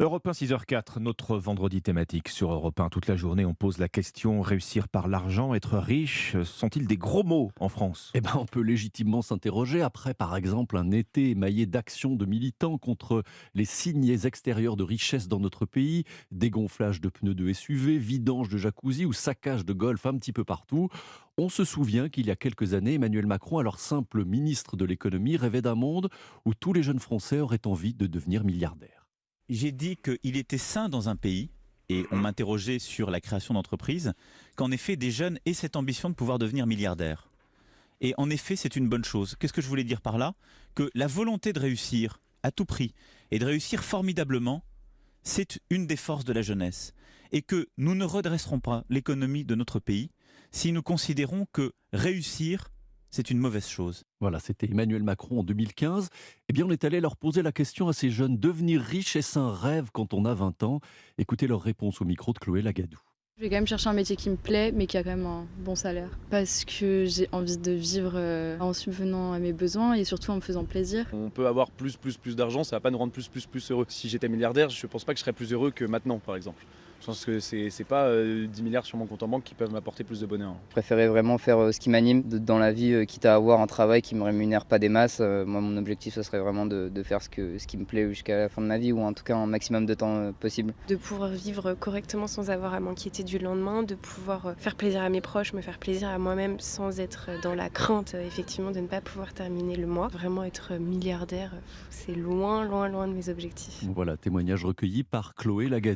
Europe 1, 6h04, notre vendredi thématique sur Europe 1. Toute la journée, on pose la question, réussir par l'argent, être riche, sont-ils des gros mots en France? Eh ben, on peut légitimement s'interroger après, par exemple, un été émaillé d'actions de militants contre les signes extérieurs de richesse dans notre pays, dégonflage de pneus de SUV, vidange de jacuzzi ou saccage de golf un petit peu partout. On se souvient qu'il y a quelques années, Emmanuel Macron, alors simple ministre de l'économie, rêvait d'un monde où tous les jeunes Français auraient envie de devenir milliardaires. J'ai dit qu'il était sain dans un pays, et on m'interrogeait sur la création d'entreprises, qu'en effet des jeunes aient cette ambition de pouvoir devenir milliardaires. Et en effet, c'est une bonne chose. Qu'est-ce que je voulais dire par là? Que la volonté de réussir à tout prix et de réussir formidablement, c'est une des forces de la jeunesse. Et que nous ne redresserons pas l'économie de notre pays si nous considérons que réussir, c'est une mauvaise chose. Voilà, c'était Emmanuel Macron en 2015. Eh bien, on est allé leur poser la question à ces jeunes. Devenir riche, est-ce un rêve quand on a 20 ans? Écoutez leur réponse au micro de Chloé Lagadou. Je vais quand même chercher un métier qui me plaît, mais qui a quand même un bon salaire. Parce que j'ai envie de vivre en subvenant à mes besoins et surtout en me faisant plaisir. On peut avoir plus d'argent, ça va pas nous rendre plus heureux. Si j'étais milliardaire, je pense pas que je serais plus heureux que maintenant, par exemple. Je pense que c'est pas 10 milliards sur mon compte en banque qui peuvent m'apporter plus de bonheur. Je préférais vraiment faire ce qui m'anime dans la vie, quitte à avoir un travail qui me rémunère pas des masses. Moi, mon objectif, ce serait vraiment de faire ce qui me plaît jusqu'à la fin de ma vie, ou en tout cas un maximum de temps possible. De pouvoir vivre correctement sans avoir à m'inquiéter du lendemain, de pouvoir faire plaisir à mes proches, me faire plaisir à moi-même sans être dans la crainte effectivement de ne pas pouvoir terminer le mois. Vraiment être milliardaire, c'est loin de mes objectifs. Voilà, témoignage recueilli par Chloé Lagadou.